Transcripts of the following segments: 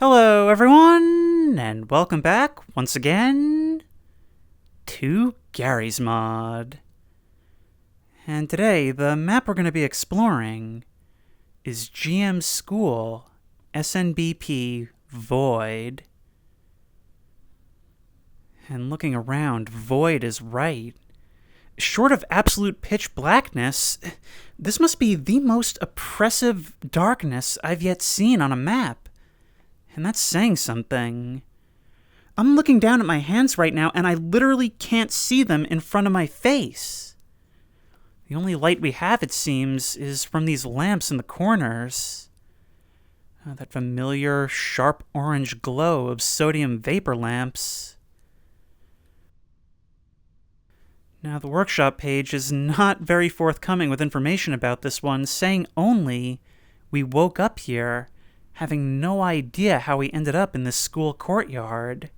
Hello, everyone, and welcome back once again to Gary's Mod. And today, the map we're going to be exploring is GM School, SNBP Void. And looking around, Void is right. Short of absolute pitch blackness, this must be the most oppressive darkness I've yet seen on a map. And that's saying something. I'm looking down at my hands right now, and I literally can't see them in front of my face. The only light we have, it seems, is from these lamps in the corners. That familiar, sharp orange glow of sodium vapor lamps. Now, the workshop page is not very forthcoming with information about this one, saying only we woke up here, having no idea how we ended up in this school courtyard.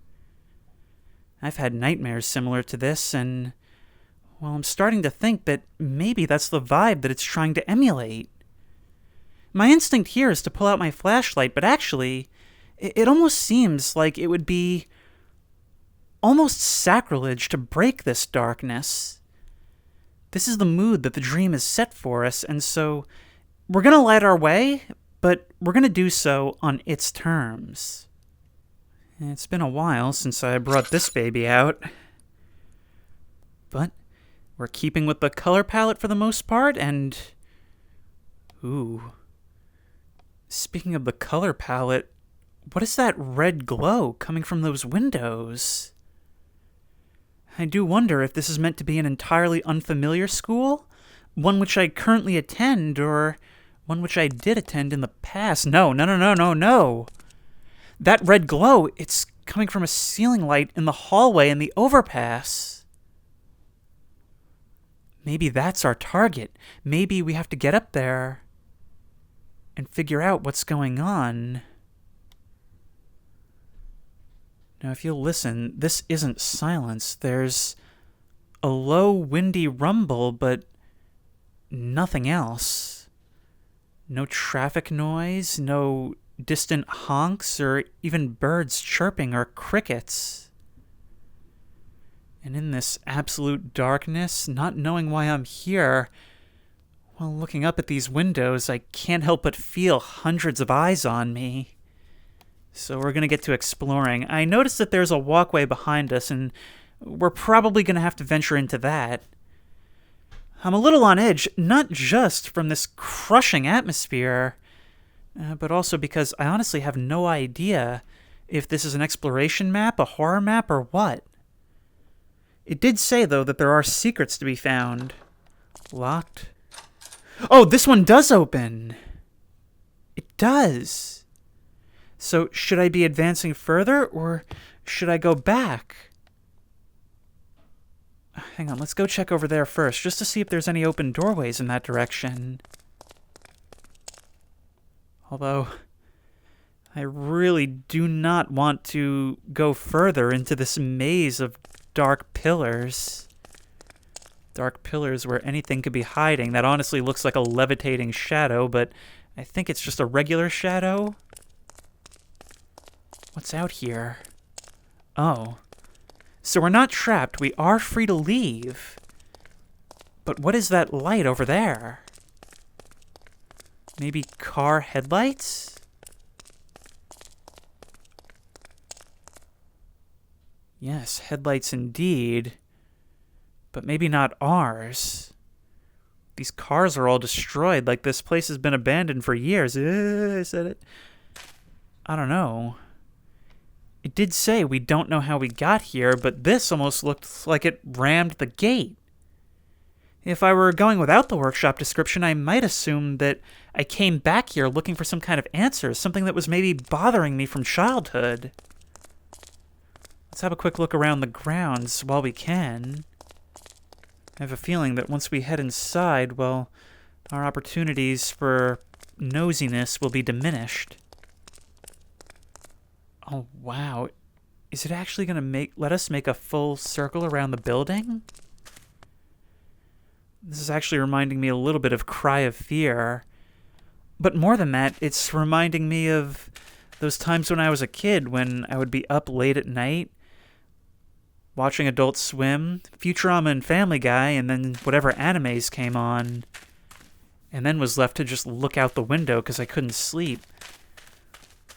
I've had nightmares similar to this, and, well, I'm starting to think that maybe that's the vibe that it's trying to emulate. My instinct here is to pull out my flashlight, but actually, it almost seems like it would be almost sacrilege to break this darkness. This is the mood that the dream has set for us, and so we're gonna light our way, but we're going to do so on its terms. It's been a while since I brought this baby out. But we're keeping with the color palette for the most part, and... Ooh. Speaking of the color palette, what is that red glow coming from those windows? I do wonder if this is meant to be an entirely unfamiliar school, one which I currently attend, or one which I did attend in the past. No. That red glow, it's coming from a ceiling light in the hallway in the overpass. Maybe that's our target. Maybe we have to get up there and figure out what's going on. Now, if you'll listen, this isn't silence. There's a low, windy rumble, but nothing else. No traffic noise, no distant honks, or even birds chirping or crickets. And in this absolute darkness, not knowing why I'm here, well, looking up at these windows, I can't help but feel hundreds of eyes on me. So we're going to get to exploring. I noticed that there's a walkway behind us, and we're probably going to have to venture into that. I'm a little on edge, not just from this crushing atmosphere, but also because I honestly have no idea if this is an exploration map, a horror map, or what. It did say, though, that there are secrets to be found. Locked. Oh, this one does open! It does! So, should I be advancing further, or should I go back? Hang on, let's go check over there first, just to see if there's any open doorways in that direction. Although, I really do not want to go further into this maze of dark pillars. Dark pillars where anything could be hiding. That honestly looks like a levitating shadow, but I think it's just a regular shadow. What's out here? Oh. So we're not trapped, we are free to leave. But what is that light over there? Maybe car headlights? Yes, headlights indeed. But maybe not ours. These cars are all destroyed, like this place has been abandoned for years. I said it. I don't know. It did say we don't know how we got here, but this almost looked like it rammed the gate. If I were going without the workshop description, I might assume that I came back here looking for some kind of answers, something that was maybe bothering me from childhood. Let's have a quick look around the grounds while we can. I have a feeling that once we head inside, well, our opportunities for nosiness will be diminished. Oh, wow. Is it actually going to let us make a full circle around the building? This is actually reminding me a little bit of Cry of Fear. But more than that, it's reminding me of those times when I was a kid when I would be up late at night watching Adult Swim, Futurama and Family Guy, and then whatever animes came on, and then was left to just look out the window because I couldn't sleep.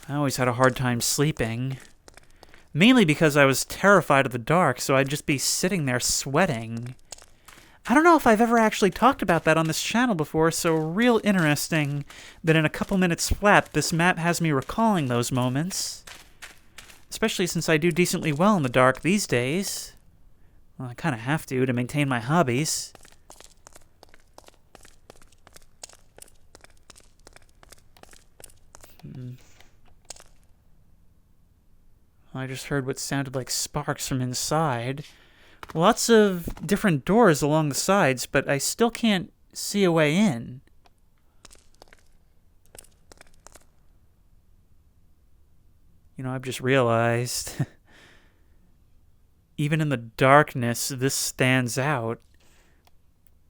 I always had a hard time sleeping. Mainly because I was terrified of the dark, so I'd just be sitting there sweating. I don't know if I've ever actually talked about that on this channel before, so real interesting that in a couple minutes flat, this map has me recalling those moments. Especially since I do decently well in the dark these days. Well, I kind of have to maintain my hobbies. I just heard what sounded like sparks from inside. Lots of different doors along the sides, but I still can't see a way in. You know, I've just realized, even in the darkness, this stands out.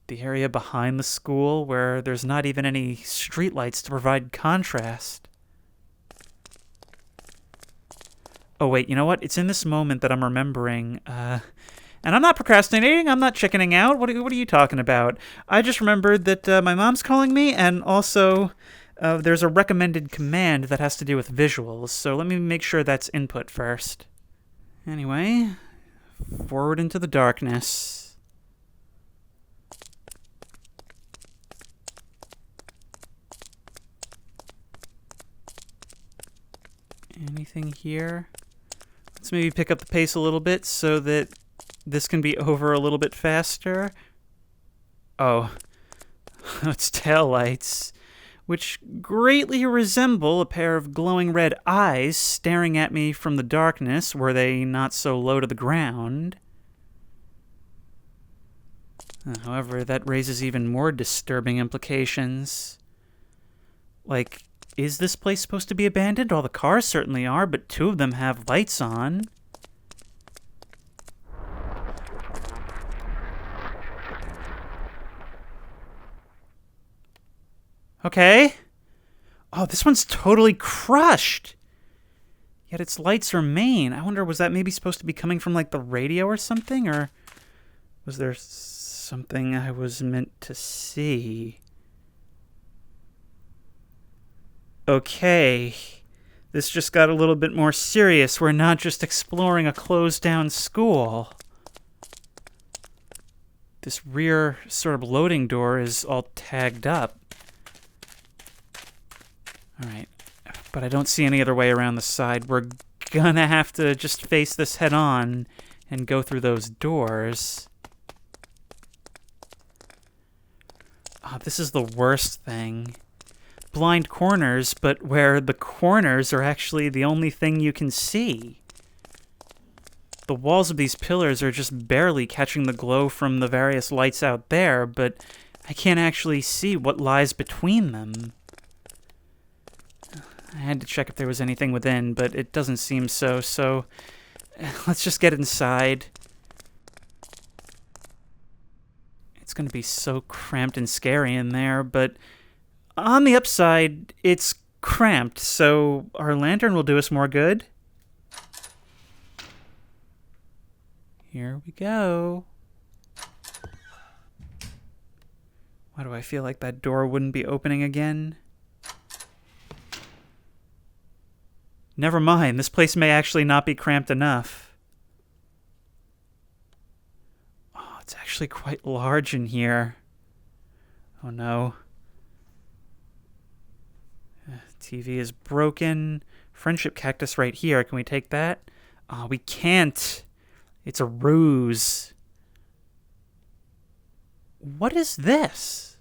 The area behind the school where there's not even any streetlights to provide contrast. Oh, wait, you know what? It's in this moment that I'm remembering, and I'm not procrastinating, I'm not chickening out. What are you talking about? I just remembered that my mom's calling me, and also there's a recommended command that has to do with visuals, so let me make sure that's input first. Anyway, forward into the darkness. Anything here? Let's maybe pick up the pace a little bit so that this can be over a little bit faster. Oh, it's taillights, which greatly resemble a pair of glowing red eyes staring at me from the darkness, were they not so low to the ground. However, that raises even more disturbing implications. Like, is this place supposed to be abandoned? All the cars certainly are, but 2 of them have lights on. Okay. Oh, this one's totally crushed. Yet its lights remain. I wonder, was that maybe supposed to be coming from, like, the radio or something? Or was there something I was meant to see? Okay, this just got a little bit more serious. We're not just exploring a closed-down school. This rear sort of loading door is all tagged up. Alright, but I don't see any other way around the side. We're gonna have to just face this head-on and go through those doors. Oh, this is the worst thing. Blind corners, but where the corners are actually the only thing you can see. The walls of these pillars are just barely catching the glow from the various lights out there, but I can't actually see what lies between them. I had to check if there was anything within, but it doesn't seem so, so let's just get inside. It's going to be so cramped and scary in there, but on the upside, it's cramped, so our lantern will do us more good. Here we go. Why do I feel like that door wouldn't be opening again? Never mind, this place may actually not be cramped enough. Oh, it's actually quite large in here. Oh no. TV is broken. Friendship cactus right here. Can we take that? Oh, we can't. It's a ruse. What is this?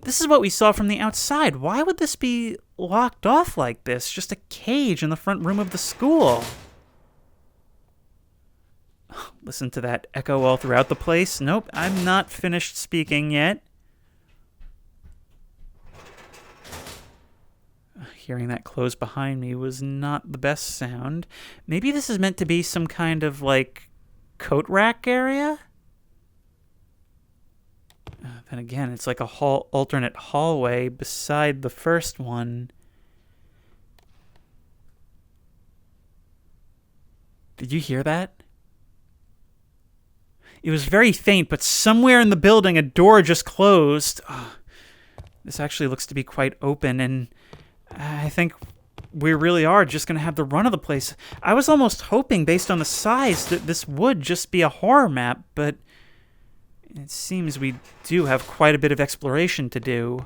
This is what we saw from the outside. Why would this be locked off like this? Just a cage in the front room of the school. Listen to that echo all throughout the place. Nope, I'm not finished speaking yet. Hearing that close behind me was not the best sound. Maybe this is meant to be some kind of, like, coat rack area? Then again, it's like a alternate hallway beside the first one. Did you hear that? It was very faint, but somewhere in the building, a door just closed. Oh, this actually looks to be quite open, and I think we really are just going to have the run of the place. I was almost hoping, based on the size, that this would just be a horror map, but it seems we do have quite a bit of exploration to do.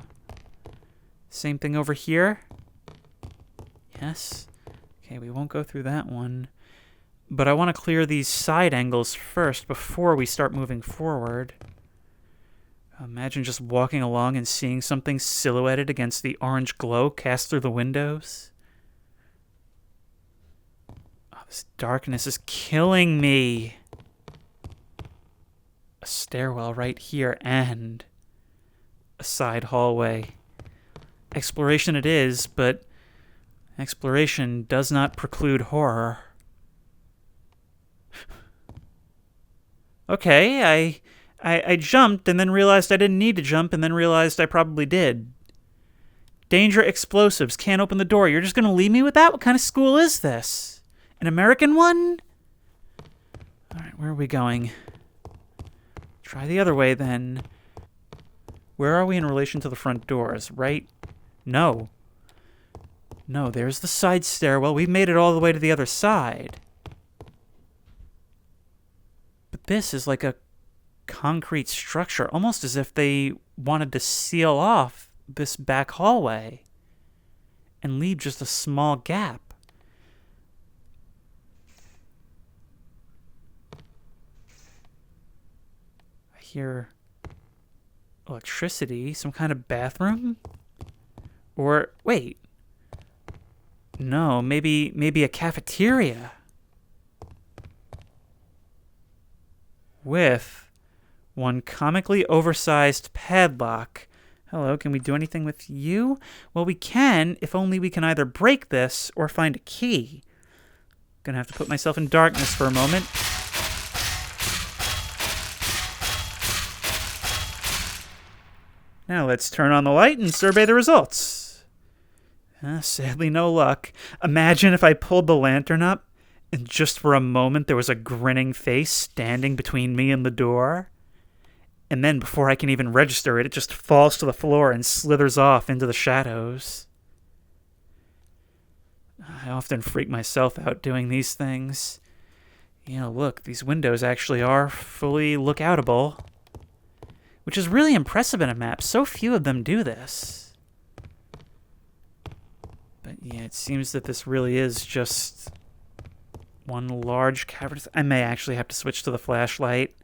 Same thing over here. Yes. Okay, we won't go through that one. But I want to clear these side angles first before we start moving forward. Imagine just walking along and seeing something silhouetted against the orange glow cast through the windows. Oh, this darkness is killing me. A stairwell right here and a side hallway. Exploration it is, but exploration does not preclude horror. Okay, I jumped and then realized I didn't need to jump and then realized I probably did. Danger explosives. Can't open the door. You're just going to leave me with that? What kind of school is this? An American one? All right, where are we going? Try the other way then. Where are we in relation to the front doors? Right? No. No, there's the side stairwell. We've made it all the way to the other side. But this is like a concrete structure, almost as if they wanted to seal off this back hallway and leave just a small gap. I hear electricity, some kind of bathroom? Or, wait. No, maybe a cafeteria. With one comically oversized padlock. Hello, can we do anything with you? Well, we can, if only we can either break this or find a key. Gonna have to put myself in darkness for a moment. Now let's turn on the light and survey the results. Sadly, no luck. Imagine if I pulled the lantern up and just for a moment there was a grinning face standing between me and the door. And then before I can even register it, it just falls to the floor and slithers off into the shadows. I often freak myself out doing these things. You know, look, these windows actually are fully lookoutable. Which is really impressive in a map. So few of them do this. But yeah, it seems that this really is just one large cavern. I may actually have to switch to the flashlight.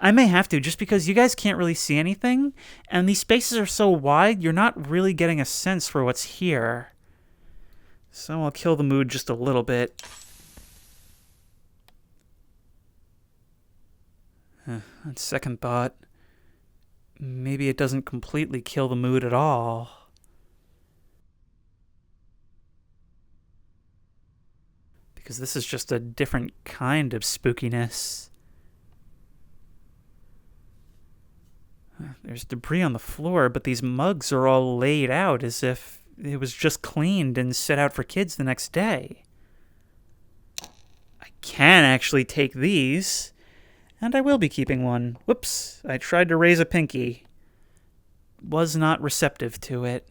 I may have to, just because you guys can't really see anything, and these spaces are so wide, you're not really getting a sense for what's here. So I'll kill the mood just a little bit. On second thought, maybe it doesn't completely kill the mood at all. Because this is just a different kind of spookiness. There's debris on the floor, but these mugs are all laid out as if it was just cleaned and set out for kids the next day. I can actually take these, and I will be keeping one. Whoops, I tried to raise a pinky. Was not receptive to it.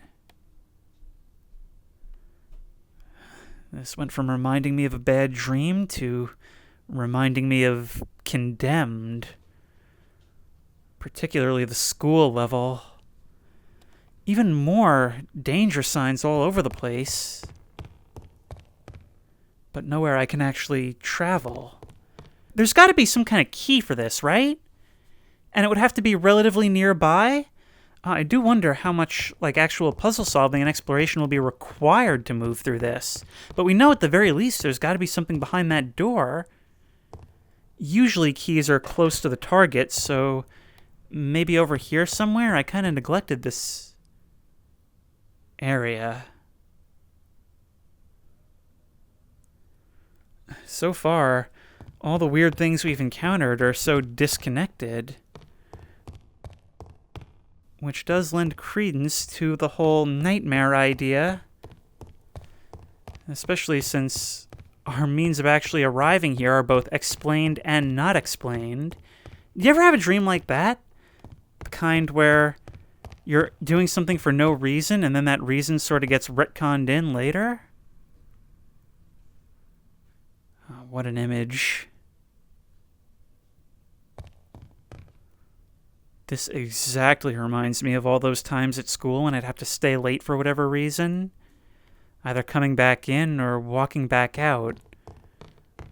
This went from reminding me of a bad dream to reminding me of Condemned. Particularly the school level. Even more danger signs all over the place. But nowhere I can actually travel. There's got to be some kind of key for this, right? And it would have to be relatively nearby. I do wonder how much actual puzzle solving and exploration will be required to move through this. But we know at the very least there's got to be something behind that door. Usually keys are close to the target, so maybe over here somewhere? I kind of neglected this area. So far, all the weird things we've encountered are so disconnected. Which does lend credence to the whole nightmare idea. Especially since our means of actually arriving here are both explained and not explained. Do you ever have a dream like that? The kind where you're doing something for no reason and then that reason sort of gets retconned in later? Oh, what an image. This exactly reminds me of all those times at school when I'd have to stay late for whatever reason. Either coming back in or walking back out.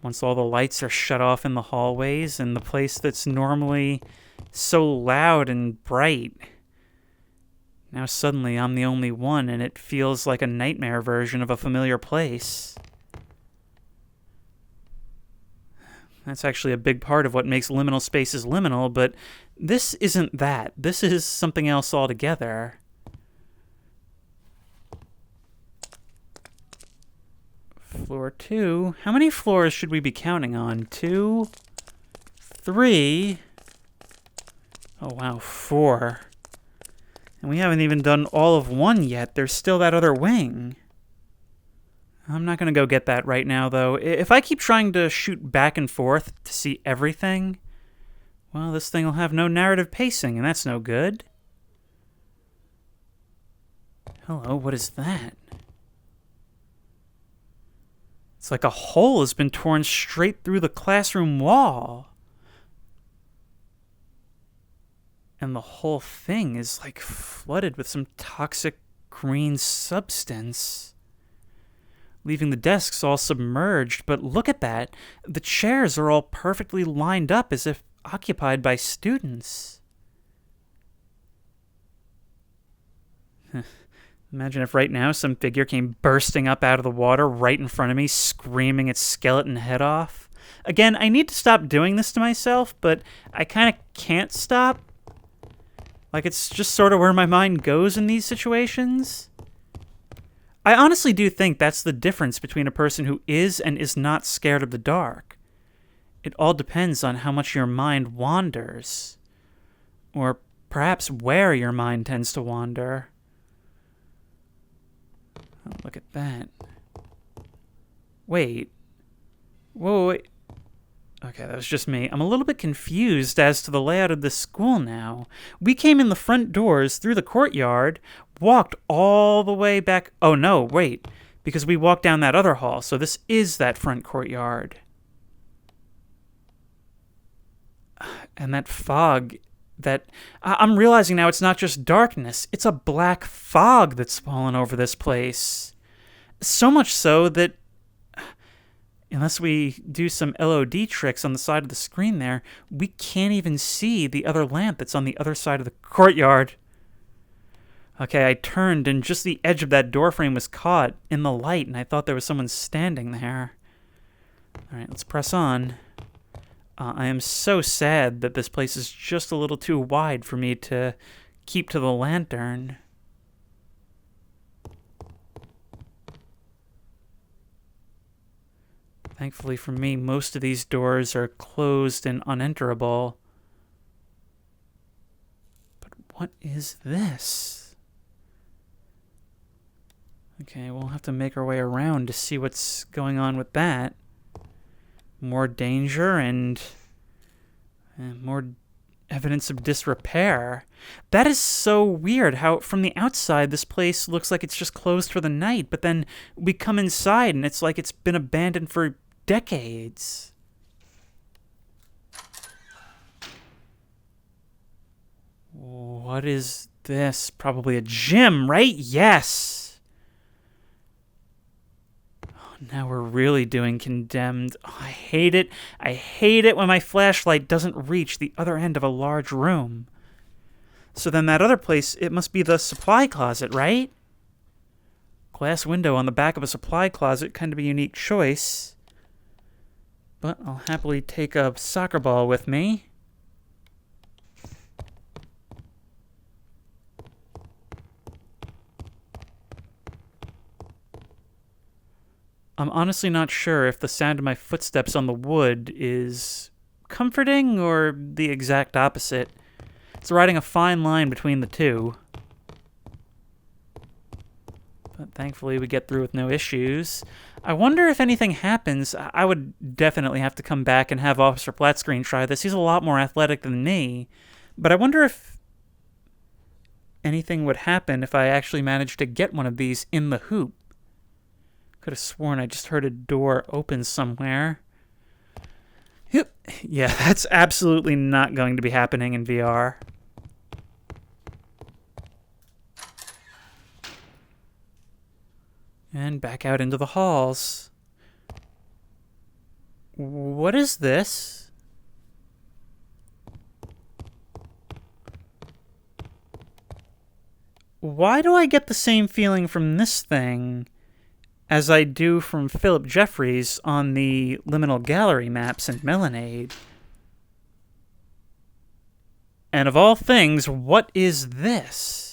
Once all the lights are shut off in the hallways and the place that's normally so loud and bright. Now suddenly I'm the only one and it feels like a nightmare version of a familiar place. That's actually a big part of what makes liminal spaces liminal, but this isn't that. This is something else altogether. Floor 2. How many floors should we be counting on? 2, 3. Oh, wow, 4. And we haven't even done all of 1 yet. There's still that other wing. I'm not going to go get that right now, though. If I keep trying to shoot back and forth to see everything, well, this thing will have no narrative pacing, and that's no good. Hello, what is that? It's like a hole has been torn straight through the classroom wall. And the whole thing is like flooded with some toxic green substance, leaving the desks all submerged. But look at that. The chairs are all perfectly lined up as if occupied by students. Imagine if right now some figure came bursting up out of the water right in front of me, screaming its skeleton head off. Again, I need to stop doing this to myself, but I kind of can't stop. Like, it's just sort of where my mind goes in these situations. I honestly do think that's the difference between a person who is and is not scared of the dark. It all depends on how much your mind wanders. Or perhaps where your mind tends to wander. Oh, look at that. Wait. Whoa, wait. Okay, that was just me. I'm a little bit confused as to the layout of this school now. We came in the front doors, through the courtyard, walked all the way back. Oh, no, wait. Because we walked down that other hall, so this is that front courtyard. And that fog, I'm realizing now it's not just darkness. It's a black fog that's fallen over this place. So much so that, unless we do some LOD tricks on the side of the screen there, we can't even see the other lamp that's on the other side of the courtyard. Okay, I turned and just the edge of that doorframe was caught in the light, and I thought there was someone standing there. All right, let's press on. I am so sad that this place is just a little too wide for me to keep to the lantern. Thankfully for me, most of these doors are closed and unenterable. But what is this? Okay, we'll have to make our way around to see what's going on with that. More danger and more evidence of disrepair. That is so weird how from the outside this place looks like it's just closed for the night, but then we come inside and it's like it's been abandoned for decades. What is this? Probably a gym, right? Yes. Now we're really doing Condemned. Oh, I hate it. I hate it when my flashlight doesn't reach the other end of a large room. So then that other place, it must be the supply closet, right? Glass window on the back of a supply closet, kind of a unique choice. But I'll happily take a soccer ball with me. I'm honestly not sure if the sound of my footsteps on the wood is comforting or the exact opposite. It's riding a fine line between the two. But thankfully we get through with no issues. I wonder if anything happens. I would definitely have to come back and have Officer Flatscreen try this. He's a lot more athletic than me. But I wonder if anything would happen if I actually managed to get one of these in the hoop. Could have sworn I just heard a door open somewhere. Yep. Yeah, that's absolutely not going to be happening in VR. And back out into the halls. What is this? Why do I get the same feeling from this thing as I do from Philip Jeffries on the liminal gallery maps in Melonade? And of all things, what is this?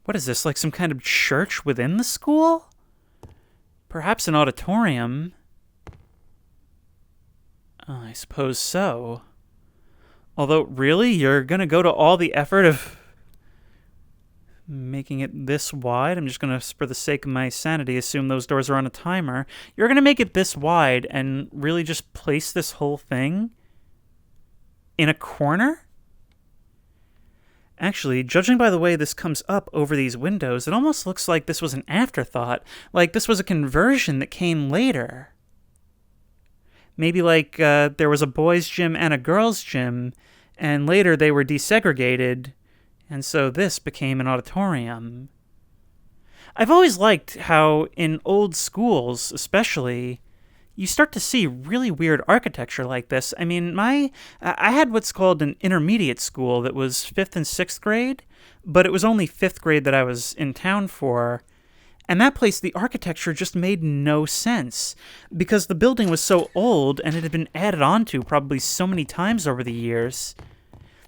What is this, like some kind of church within the school? Perhaps an auditorium. Oh, I suppose so. Although, really, you're going to go to all the effort of making it this wide? I'm just going to, for the sake of my sanity, assume those doors are on a timer. You're going to make it this wide and really just place this whole thing in a corner? Actually, judging by the way this comes up over these windows, it almost looks like this was an afterthought. Like this was a conversion that came later. Maybe like there was a boys' gym and a girls' gym, and later they were desegregated, and so this became an auditorium. I've always liked how in old schools, especially, you start to see really weird architecture like this. I mean, I had what's called an intermediate school that was 5th and 6th grade, but it was only 5th grade that I was in town for. And that place, the architecture just made no sense because the building was so old and it had been added onto probably so many times over the years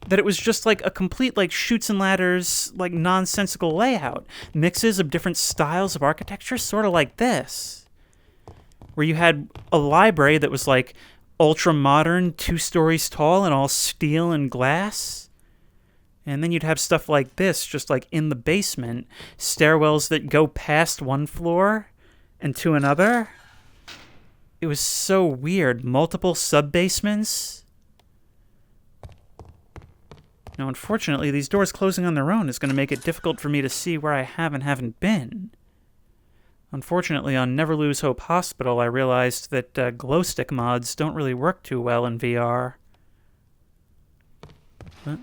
that it was just like a complete like Chutes and Ladders, like nonsensical layout. Mixes of different styles of architecture, sort of like this, where you had a library that was like ultra modern, 2 stories tall and all steel and glass. And then you'd have stuff like this, just like in the basement, stairwells that go past one floor and to another. It was so weird. Multiple sub-basements. Now, unfortunately, these doors closing on their own is going to make it difficult for me to see where I have and haven't been. Unfortunately, on Never Lose Hope Hospital, I realized that glow stick mods don't really work too well in VR. But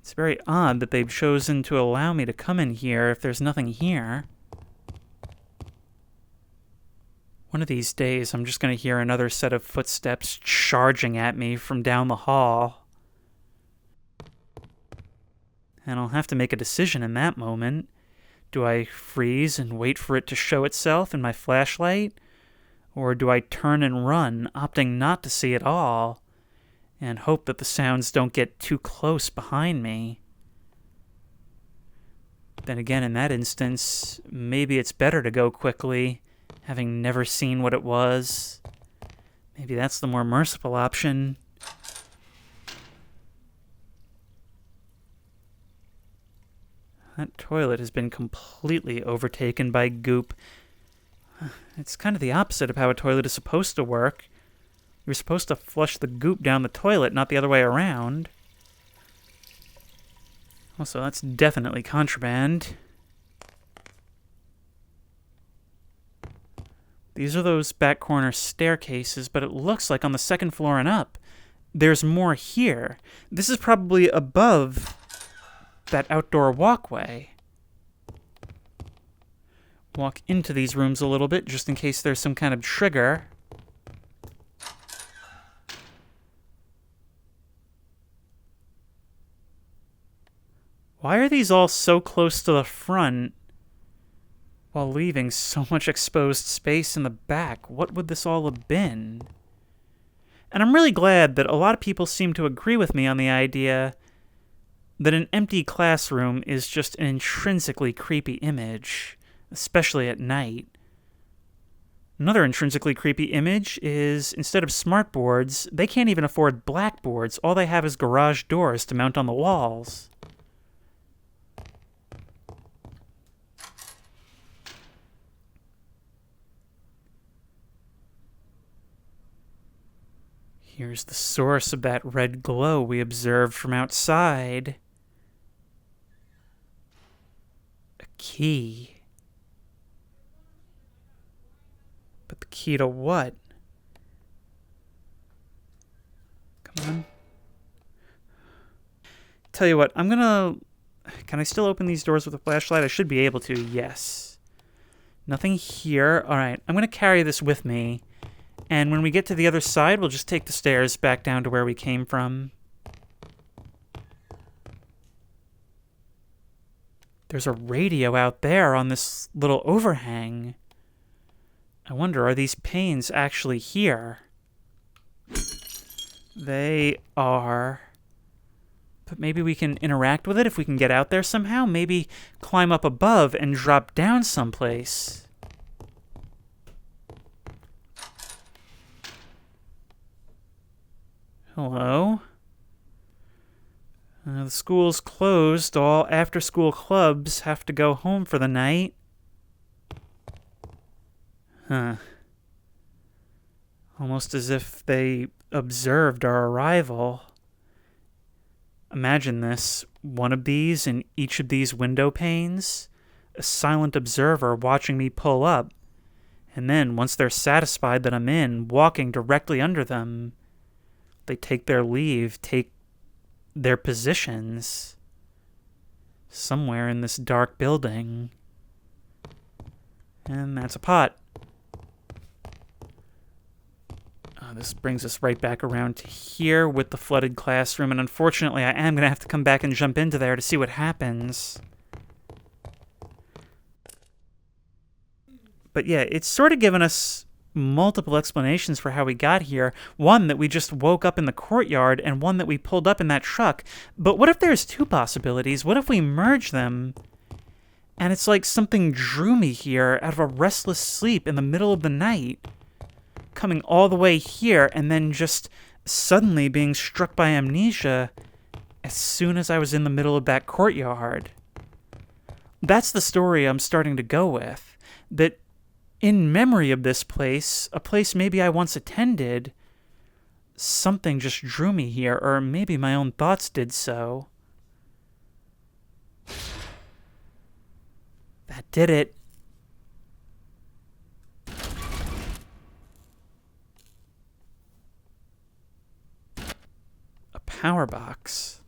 it's very odd that they've chosen to allow me to come in here if there's nothing here. One of these days, I'm just going to hear another set of footsteps charging at me from down the hall. And I'll have to make a decision in that moment. Do I freeze and wait for it to show itself in my flashlight? Or do I turn and run, opting not to see it all, and hope that the sounds don't get too close behind me? Then again, in that instance, maybe it's better to go quickly, having never seen what it was. Maybe that's the more merciful option. That toilet has been completely overtaken by goop. It's kind of the opposite of how a toilet is supposed to work. You're supposed to flush the goop down the toilet, not the other way around. Also, that's definitely contraband. These are those back corner staircases, but it looks like on the 2nd floor and up, there's more here. This is probably above that outdoor walkway. Walk into these rooms a little bit, just in case there's some kind of trigger. Why are these all so close to the front while leaving so much exposed space in the back? What would this all have been? And I'm really glad that a lot of people seem to agree with me on the idea that an empty classroom is just an intrinsically creepy image, especially at night. Another intrinsically creepy image is, instead of smartboards, they can't even afford blackboards. All they have is garage doors to mount on the walls. Here's the source of that red glow we observed from outside. A key. But the key to what? Come on. Tell you what, I'm gonna... Can I still open these doors with a flashlight? I should be able to, yes. Nothing here. Alright, I'm gonna carry this with me. And when we get to the other side, we'll just take the stairs back down to where we came from. There's a radio out there on this little overhang. I wonder, are these panes actually here? They are. But maybe we can interact with it if we can get out there somehow. Maybe climb up above and drop down someplace. Hello? The school's closed. All after-school clubs have to go home for the night. Huh. Almost as if they observed our arrival. Imagine this. One of these in each of these window panes. A silent observer watching me pull up. And then, once they're satisfied that I'm in, walking directly under them, they take their leave, take their positions. Somewhere in this dark building. And that's a pot. This brings us right back around to here with the flooded classroom, and unfortunately I am going to have to come back and jump into there to see what happens. But yeah, it's sort of given us multiple explanations for how we got here. One, that we just woke up in the courtyard, and one that we pulled up in that truck. But what if there's two possibilities? What if we merge them, and it's like something drew me here out of a restless sleep in the middle of the night? Coming all the way here and then just suddenly being struck by amnesia as soon as I was in the middle of that courtyard. That's the story I'm starting to go with. That in memory of this place, a place maybe I once attended, something just drew me here, or maybe my own thoughts did so. That did it. Power box.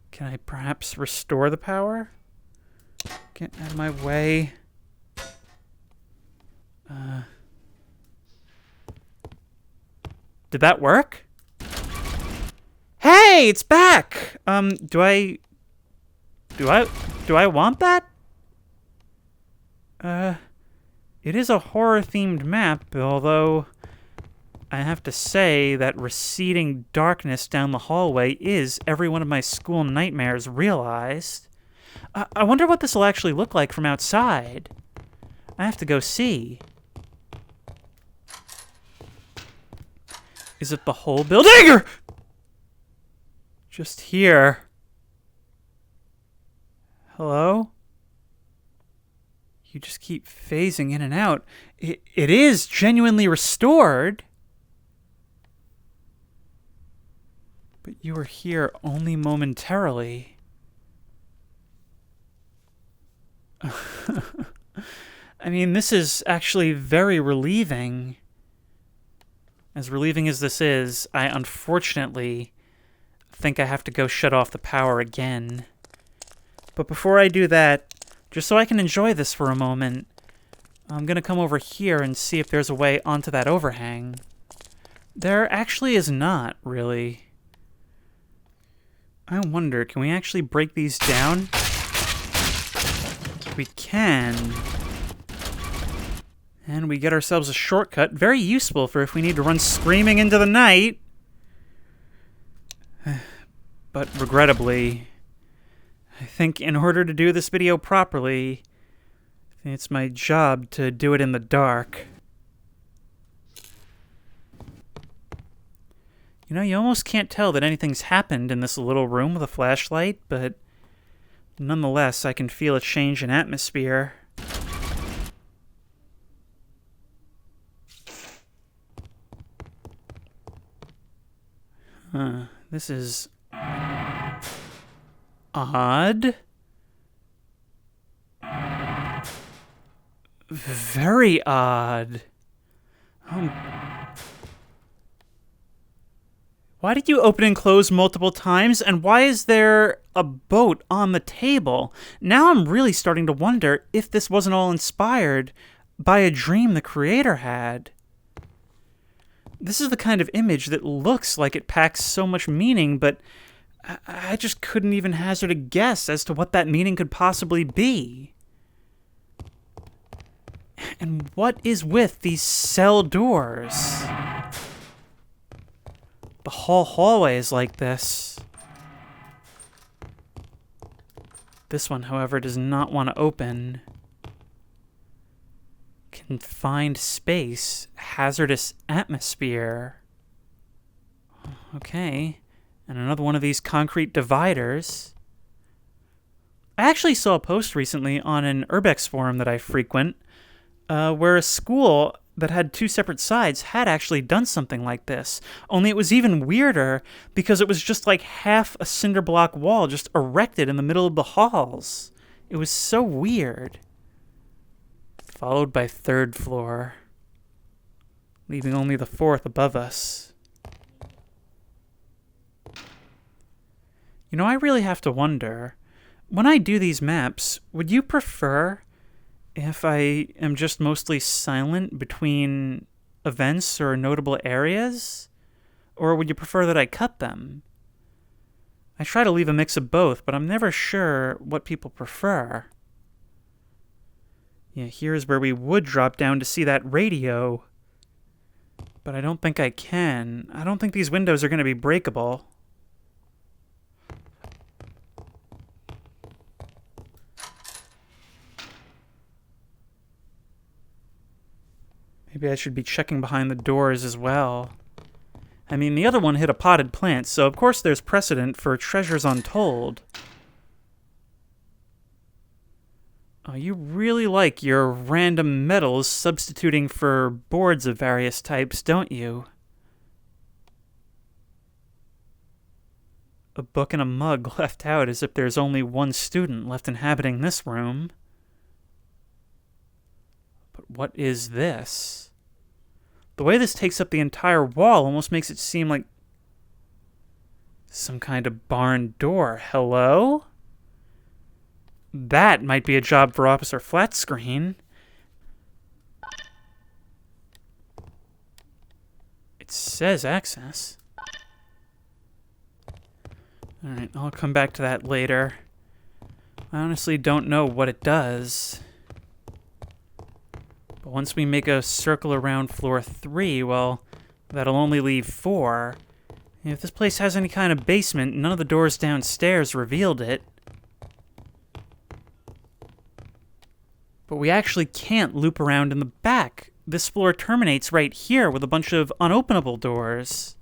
Can I perhaps restore the power? Get out of my way. Did that work? Hey, it's back! Do I want that? It is a horror-themed map, although I have to say that receding darkness down the hallway is every one of my school nightmares realized. I wonder what this will actually look like from outside. I have to go see. Is it the whole building, or just here? Hello? You just keep phasing in and out. It is genuinely restored. But you were here only momentarily. I mean, this is actually very relieving. As relieving as this is, I unfortunately think I have to go shut off the power again. But before I do that, just so I can enjoy this for a moment, I'm going to come over here and see if there's a way onto that overhang. There actually is not, really. I wonder, can we actually break these down? We can. And we get ourselves a shortcut. Very useful for if we need to run screaming into the night. But regrettably, I think in order to do this video properly, it's my job to do it in the dark. You know, you almost can't tell that anything's happened in this little room with a flashlight, but nonetheless, I can feel a change in atmosphere. This is odd. Very odd. Why did you open and close multiple times, and why is there a boat on the table? Now I'm really starting to wonder if this wasn't all inspired by a dream the creator had. This is the kind of image that looks like it packs so much meaning, but I just couldn't even hazard a guess as to what that meaning could possibly be. And what is with these cell doors? The whole hallway is like this. This one, however, does not want to open. Confined space, hazardous atmosphere. Okay, and another one of these concrete dividers. I actually saw a post recently on an Urbex forum that I frequent, where a school that had two separate sides had actually done something like this. Only it was even weirder because it was just like half a cinder block wall just erected in the middle of the halls. It was so weird. Followed by third floor, leaving only the fourth above us. You know, I really have to wonder, when I do these maps, would you prefer if I am just mostly silent between events or notable areas? Or would you prefer that I cut them? I try to leave a mix of both, but I'm never sure what people prefer. Yeah, here's where we would drop down to see that radio. But I don't think I can. I don't think these windows are going to be breakable. Maybe I should be checking behind the doors as well. I mean, the other one hit a potted plant, so of course there's precedent for treasures untold. Oh, you really like your random metals substituting for boards of various types, don't you? A book and a mug left out as if there's only one student left inhabiting this room. But what is this? The way this takes up the entire wall almost makes it seem like some kind of barn door. Hello? That might be a job for Officer Flatscreen. It says access. Alright, I'll come back to that later. I honestly don't know what it does. But once we make a circle around floor 3, well, that'll only leave 4. If this place has any kind of basement, none of the doors downstairs revealed it. But we actually can't loop around in the back. This floor terminates right here with a bunch of unopenable doors.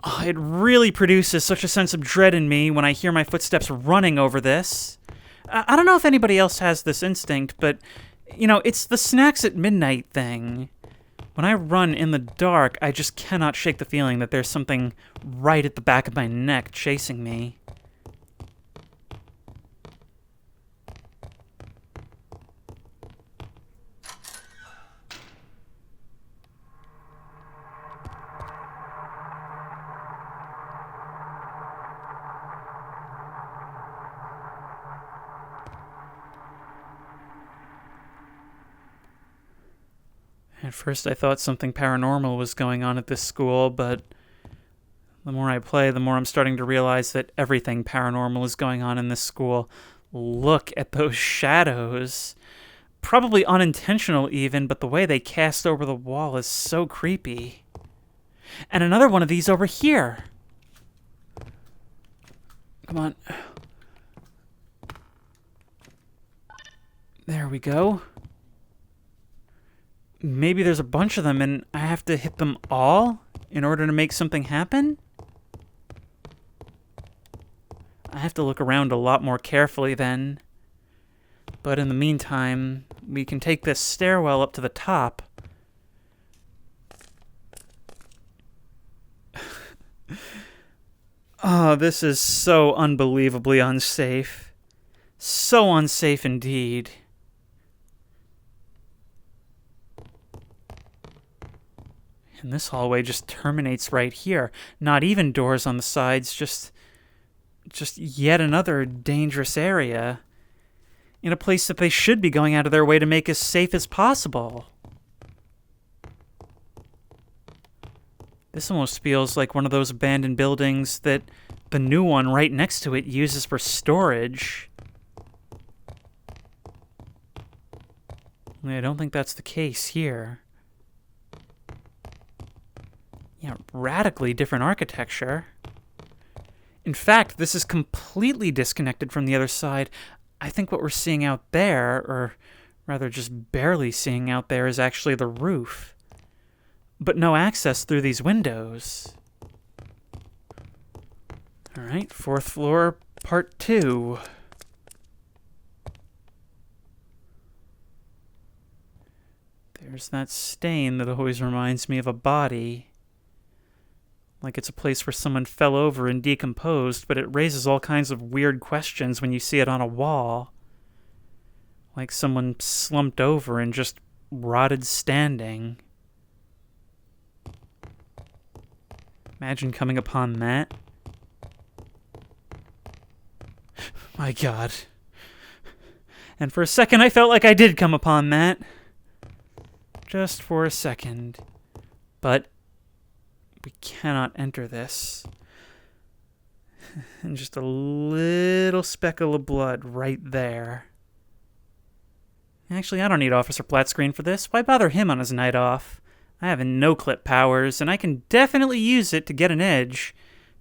Oh, it really produces such a sense of dread in me when I hear my footsteps running over this. I don't know if anybody else has this instinct, but, you know, it's the snacks at midnight thing. When I run in the dark, I just cannot shake the feeling that there's something right at the back of my neck chasing me. At first I thought something paranormal was going on at this school, but the more I play, the more I'm starting to realize that everything paranormal is going on in this school. Look at those shadows. Probably unintentional even, but the way they cast over the wall is so creepy. And another one of these over here. Come on. There we go. Maybe there's a bunch of them and I have to hit them all in order to make something happen? I have to look around a lot more carefully then. But in the meantime, we can take this stairwell up to the top. Oh, this is so unbelievably unsafe. So unsafe indeed. And this hallway just terminates right here. Not even doors on the sides, just yet another dangerous area. In a place that they should be going out of their way to make as safe as possible. This almost feels like one of those abandoned buildings that the new one right next to it uses for storage. I don't think that's the case here. Yeah, radically different architecture. In fact, this is completely disconnected from the other side. I think what we're seeing out there, or rather just barely seeing out there, is actually the roof. But no access through these windows. Alright, 4th floor, part 2. There's that stain that always reminds me of a body. Like it's a place where someone fell over and decomposed, but it raises all kinds of weird questions when you see it on a wall. Like someone slumped over and just rotted standing. Imagine coming upon that. My God. And for a second I felt like I did come upon that. Just for a second. But we cannot enter this. And just a little speckle of blood right there. Actually, I don't need Officer Flatscreen for this. Why bother him on his night off? I have no-clip powers, and I can definitely use it to get an edge,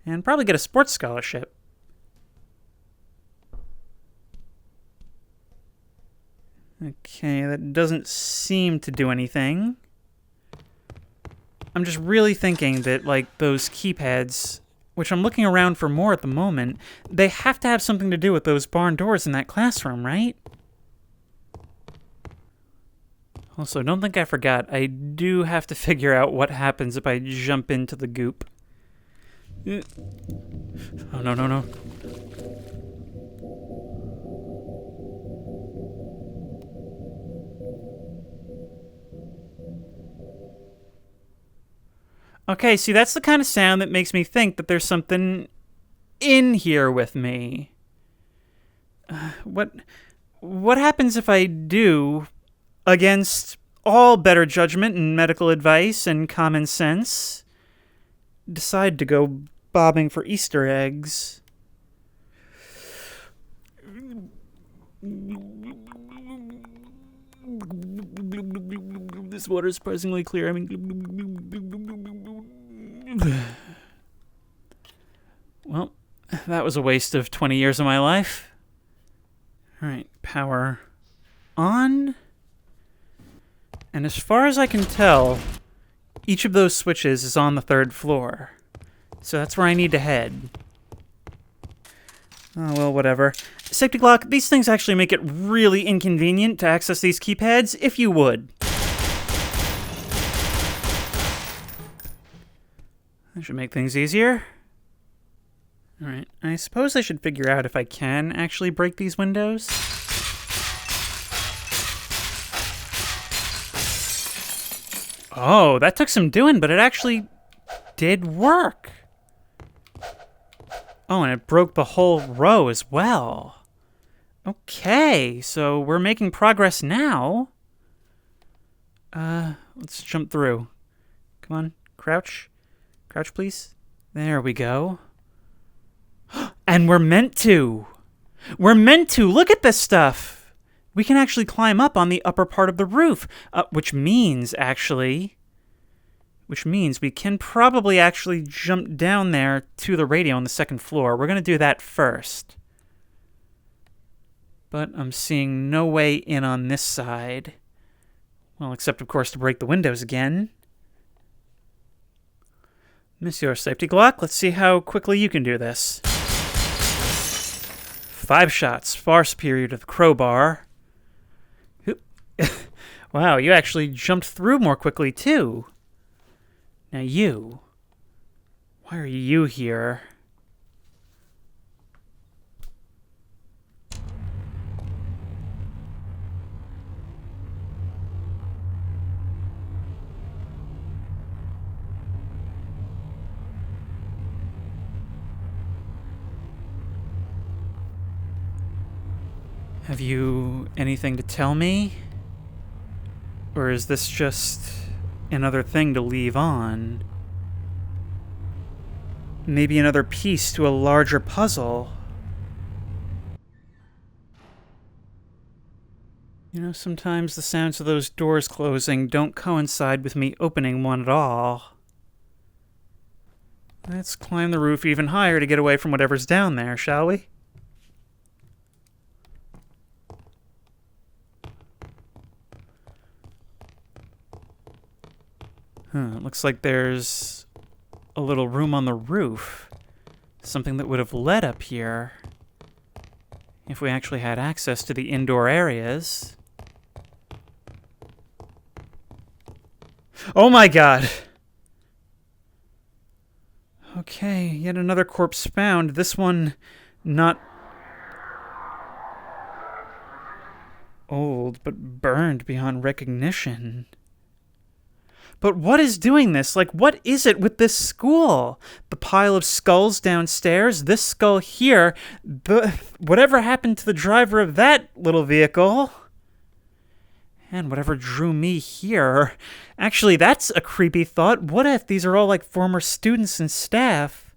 and probably get a sports scholarship. Okay, that doesn't seem to do anything. I'm just really thinking that, like, those keypads, which I'm looking around for more at the moment, they have to have something to do with those barn doors in that classroom, right? Also, don't think I forgot. I do have to figure out what happens if I jump into the goop. Oh, no. Okay, see, that's the kind of sound that makes me think that there's something in here with me. What happens if I do, against all better judgment and medical advice and common sense, decide to go bobbing for Easter eggs? This water is surprisingly clear. Well, that was a waste of 20 years of my life. Alright, power on. And as far as I can tell, each of those switches is on the 3rd floor. So that's where I need to head. Oh, well, whatever. Safety Glock, these things actually make it really inconvenient to access these keypads, if you would. That should make things easier. Alright, I suppose I should figure out if I can actually break these windows. Oh, that took some doing, but it actually did work. Oh, and it broke the whole row as well. Okay, so we're making progress now. Let's jump through. Come on, crouch. Crouch, please. There we go. And we're meant to. We're meant to. Look at this stuff. We can actually climb up on the upper part of the roof, which means we can probably actually jump down there to the radio on the 2nd floor. We're going to do that first. But I'm seeing no way in on this side. Well, except, of course, to break the windows again. Monsieur Safety Glock, let's see how quickly you can do this. 5 shots, far superior to the crowbar. Wow, you actually jumped through more quickly, too. Now you. Why are you here? Have you anything to tell me? Or is this just another thing to leave on? Maybe another piece to a larger puzzle? You know, sometimes the sounds of those doors closing don't coincide with me opening one at all. Let's climb the roof even higher to get away from whatever's down there, shall we? It looks like there's a little room on the roof. Something that would have led up here if we actually had access to the indoor areas. Oh my god! Okay, yet another corpse found. This one not old, but burned beyond recognition. But what is doing this? Like, what is it with this school? The pile of skulls downstairs, this skull here, whatever happened to the driver of that little vehicle? And whatever drew me here. Actually, that's a creepy thought. What if these are all like former students and staff?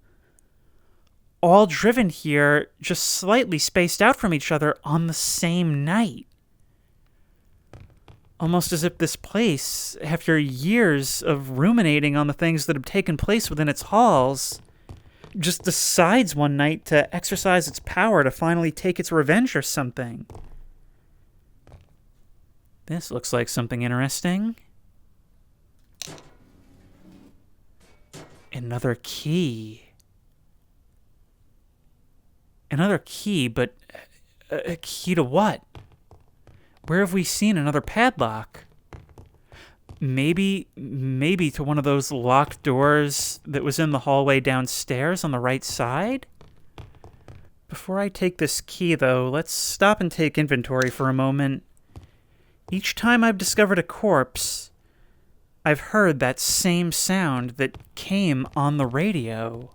All driven here, just slightly spaced out from each other on the same night. Almost as if this place, after years of ruminating on the things that have taken place within its halls, just decides one night to exercise its power to finally take its revenge or something. This looks like something interesting. Another key. Another key, but a key to what? Where have we seen another padlock? Maybe to one of those locked doors that was in the hallway downstairs on the right side? Before I take this key, though, let's stop and take inventory for a moment. Each time I've discovered a corpse, I've heard that same sound that came on the radio.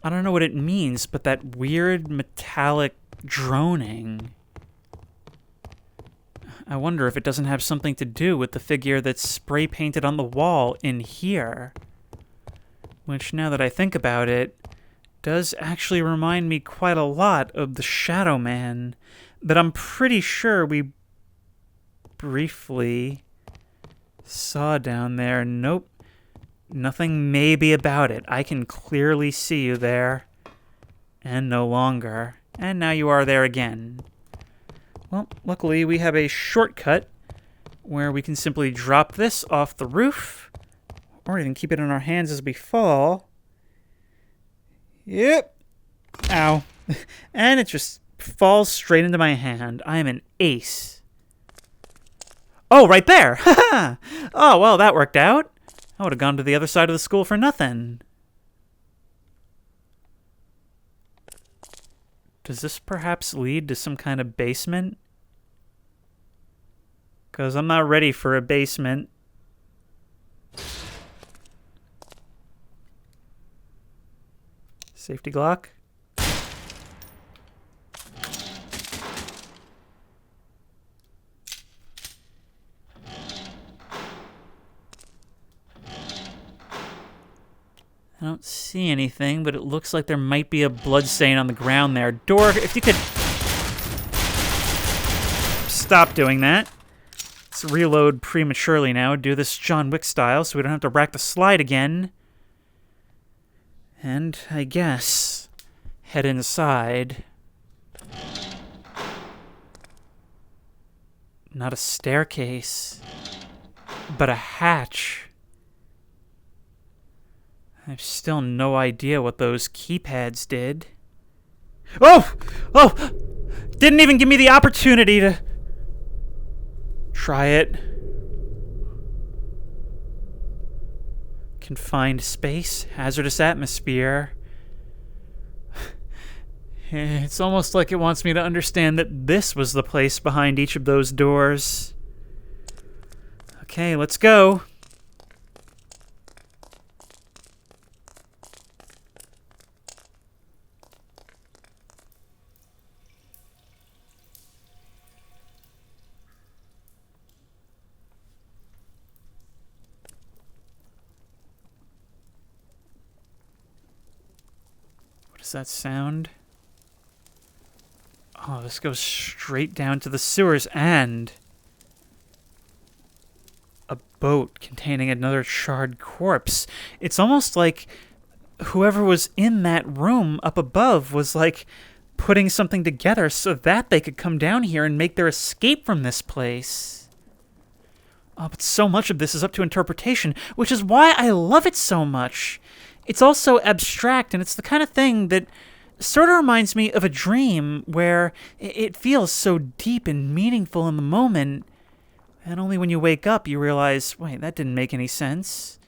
I don't know what it means, but that weird metallic droning. I wonder if it doesn't have something to do with the figure that's spray painted on the wall in here. Which, now that I think about it, does actually remind me quite a lot of the Shadow Man that I'm pretty sure we briefly saw down there. Nope. Nothing maybe about it. I can clearly see you there. And no longer. And now you are there again. Well, luckily we have a shortcut where we can simply drop this off the roof, or even keep it in our hands as we fall. Yep. Ow. And it just falls straight into my hand. I am an ace. Oh, right there! Oh, well, that worked out. I would have gone to the other side of the school for nothing. Does this perhaps lead to some kind of basement? Because I'm not ready for a basement. Safety Glock. I don't see anything, but it looks like there might be a blood stain on the ground there. Door, if you could stop doing that. Let's reload prematurely now. Do this John Wick style so we don't have to rack the slide again. And I guess head inside. Not a staircase, but a hatch. I have still no idea what those keypads did. Oh! Oh! Didn't even give me the opportunity to try it. Confined space, hazardous atmosphere. It's almost like it wants me to understand that this was the place behind each of those doors. Okay, let's go. What's that sound? Oh, this goes straight down to the sewers and a boat containing another charred corpse. It's almost like whoever was in that room up above was like putting something together so that they could come down here and make their escape from this place. Oh, but so much of this is up to interpretation, which is why I love it so much. It's also abstract, and it's the kind of thing that sort of reminds me of a dream where it feels so deep and meaningful in the moment, and only when you wake up you realize, wait, that didn't make any sense.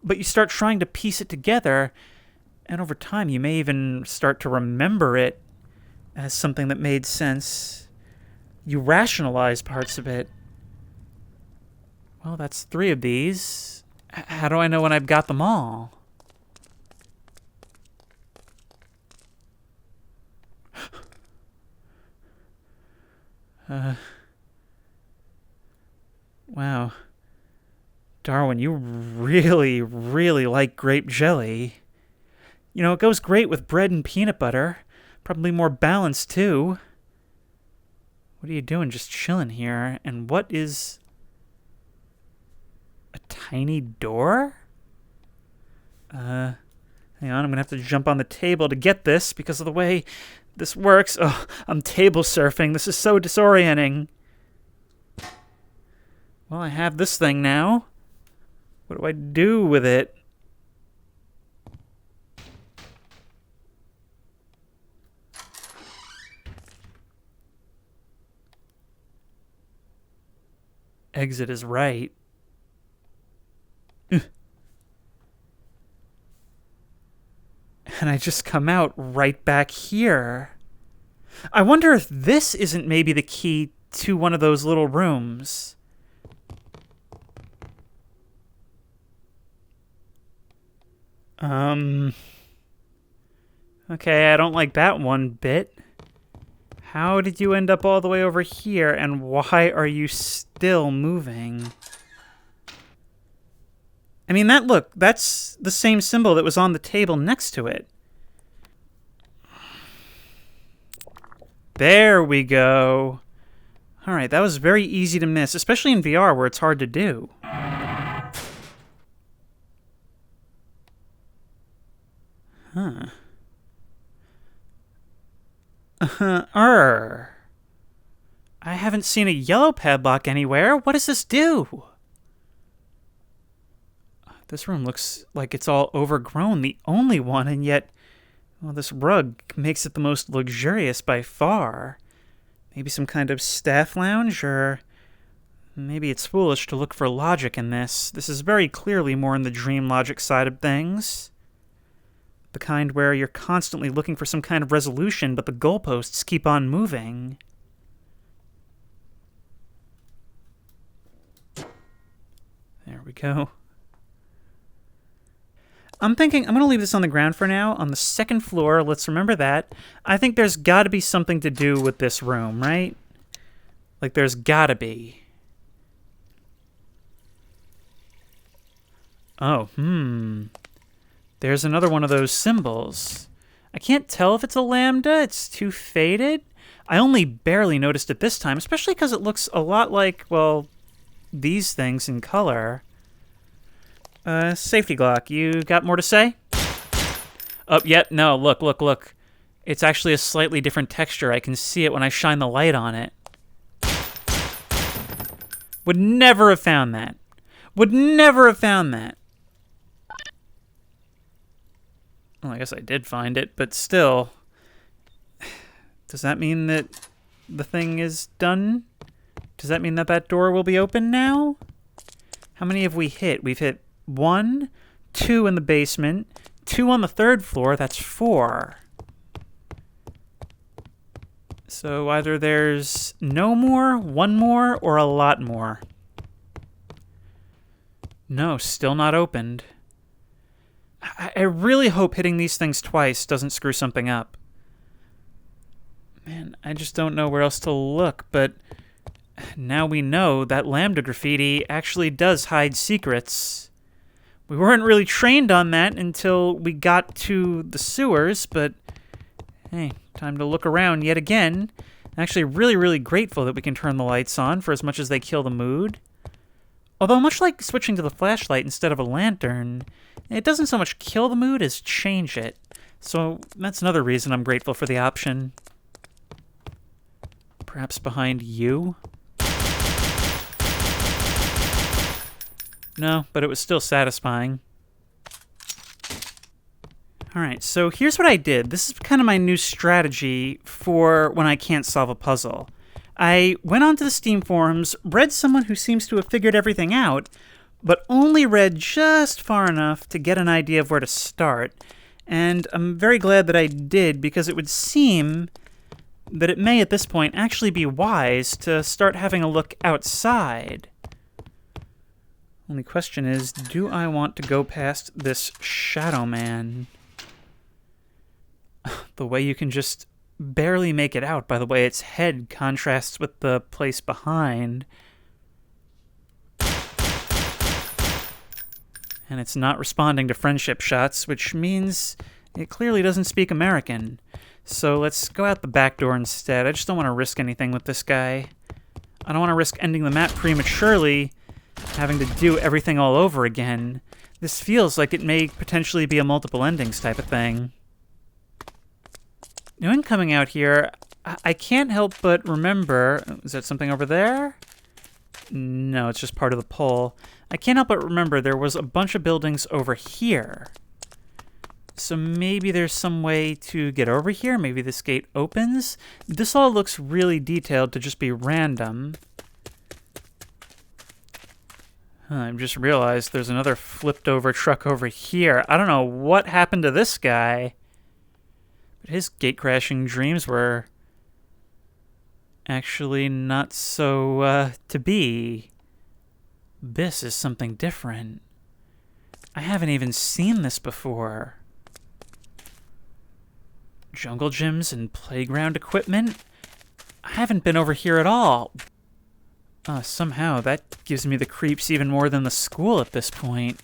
But you start trying to piece it together, and over time you may even start to remember it as something that made sense. You rationalize parts of it. Well, that's 3 of these. How do I know when I've got them all? Wow. Darwin, you really, really like grape jelly. You know, it goes great with bread and peanut butter. Probably more balanced, too. What are you doing just chilling here? And what is a tiny door? Hang on, I'm gonna have to jump on the table to get this because of the way this works. Oh, I'm table surfing. This is so disorienting. Well, I have this thing now. What do I do with it? Exit is right. And I just come out right back here. I wonder if this isn't maybe the key to one of those little rooms. Okay, I don't like that one bit. How did you end up all the way over here, and why are you still moving? I mean, that's the same symbol that was on the table next to it. There we go. All right, that was very easy to miss, especially in VR where it's hard to do. Huh. I haven't seen a yellow padlock anywhere. What does this do? This room looks like it's all overgrown, the only one, and yet, well, this rug makes it the most luxurious by far. Maybe some kind of staff lounge, or maybe it's foolish to look for logic in this. This is very clearly more in the dream logic side of things. The kind where you're constantly looking for some kind of resolution, but the goalposts keep on moving. There we go. I'm thinking I'm going to leave this on the ground for now. On the second floor, let's remember that. I think there's got to be something to do with this room, right? Like, there's got to be. Oh, There's another one of those symbols. I can't tell if it's a lambda. It's too faded. I only barely noticed it this time, especially because it looks a lot like, well, these things in color. Safety Glock, you got more to say? Oh, yep, no, look. It's actually a slightly different texture. I can see it when I shine the light on it. Would never have found that. Would never have found that. Well, I guess I did find it, but still. Does that mean that the thing is done? Does that mean that that door will be open now? How many have we hit? We've hit 1, 2 in the basement, 2 on the 3rd floor. That's 4. So either there's no more, 1 more, or a lot more. No, still not opened. I really hope hitting these things twice doesn't screw something up. Man, I just don't know where else to look, but now we know that lambda graffiti actually does hide secrets. We weren't really trained on that until we got to the sewers, but Okay, time to look around yet again. Actually, really, really grateful that we can turn the lights on for as much as they kill the mood. Although, much like switching to the flashlight instead of a lantern, it doesn't so much kill the mood as change it. So that's another reason I'm grateful for the option. Perhaps behind you? No, but it was still satisfying. Alright, so here's what I did. This is kind of my new strategy for when I can't solve a puzzle. I went onto the Steam forums, read someone who seems to have figured everything out, but only read just far enough to get an idea of where to start. And I'm very glad that I did, because it would seem that it may at this point actually be wise to start having a look outside. Only question is, do I want to go past this shadow man? The way you can just barely make it out by the way its head contrasts with the place behind. And it's not responding to friendship shots, which means it clearly doesn't speak American. So let's go out the back door instead. I just don't want to risk anything with this guy. I don't want to risk ending the map prematurely, having to do everything all over again. This feels like it may potentially be a multiple endings type of thing. Now, in coming out here, I can't help but remember... Is that something over there? No, it's just part of the pole. I can't help but remember there was a bunch of buildings over here. So maybe there's some way to get over here. Maybe this gate opens. This all looks really detailed to just be random. I've just realized there's another flipped over truck over here. I don't know what happened to this guy. But his gate crashing dreams were actually not so to be. This is something different. I haven't even seen this before. Jungle gyms and playground equipment? I haven't been over here at all. Somehow that gives me the creeps even more than the school at this point.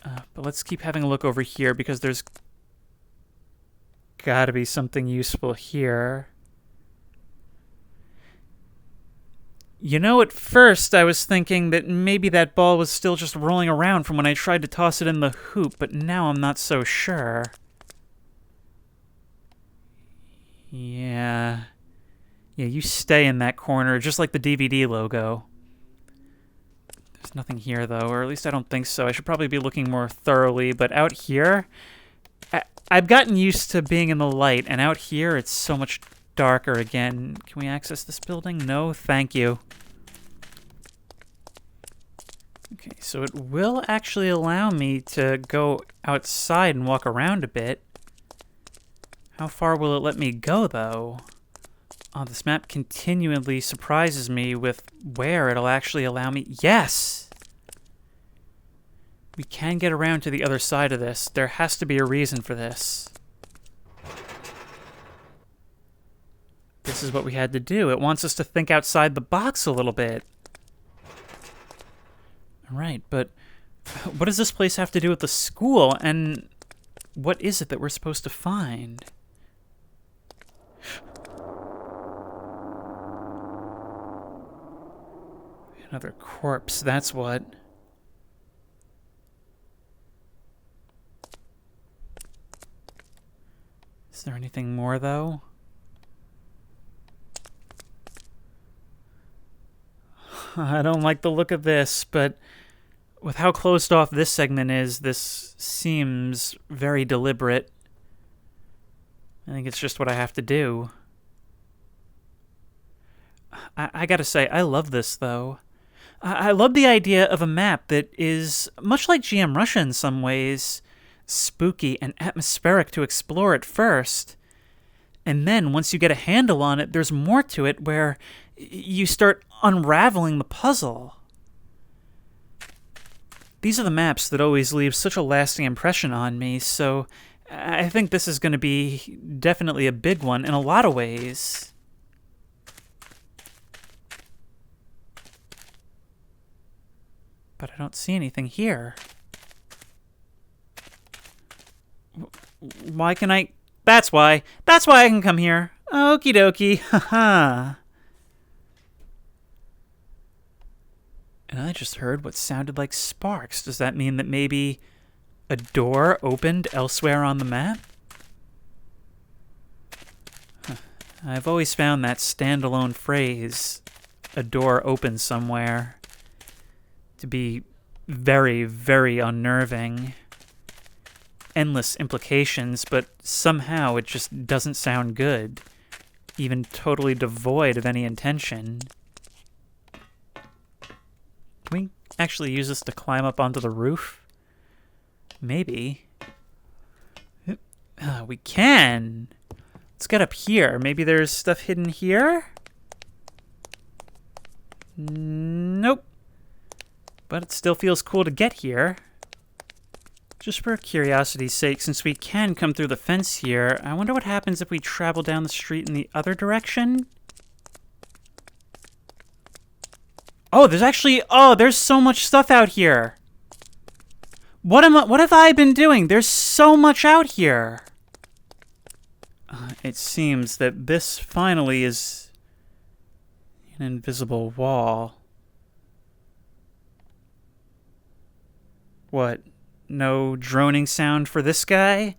But let's keep having a look over here, because there's gotta be something useful here. You know, at first I was thinking that maybe that ball was still just rolling around from when I tried to toss it in the hoop, but now I'm not so sure. Yeah, you stay in that corner, just like the DVD logo. There's nothing here, though, or at least I don't think so. I should probably be looking more thoroughly, but out here... I've gotten used to being in the light, and out here it's so much darker again. Can we access this building? No, thank you. Okay, so it will actually allow me to go outside and walk around a bit. How far will it let me go, though? Oh, this map continually surprises me with where it'll actually allow me... Yes! We can get around to the other side of this. There has to be a reason for this. This is what we had to do. It wants us to think outside the box a little bit. Right, but what does this place have to do with the school? And what is it that we're supposed to find? Another corpse, that's what. Is there anything more, though? I don't like the look of this, but with how closed off this segment is, this seems very deliberate. I think it's just what I have to do. I gotta say, I love this, though. I love the idea of a map that is, much like GM Russia in some ways, spooky and atmospheric to explore at first. And then, once you get a handle on it, there's more to it where you start unraveling the puzzle. These are the maps that always leave such a lasting impression on me, so I think this is going to be definitely a big one in a lot of ways. But I don't see anything here. Why can I That's why. That's why I can come here. Okie dokie. Haha. And I just heard what sounded like sparks. Does that mean that maybe a door opened elsewhere on the map? I've always found that standalone phrase, a door open somewhere, to be very, very unnerving. Endless implications, but somehow it just doesn't sound good, even totally devoid of any intention. Can we actually use this to climb up onto the roof? Maybe. We can! Let's get up here. Maybe there's stuff hidden here? Nope. But it still feels cool to get here. Just for curiosity's sake, since we can come through the fence here, I wonder what happens if we travel down the street in the other direction? Oh, there's so much stuff out here. What have I been doing? There's so much out here. It seems that this finally is an invisible wall. What? No droning sound for this guy?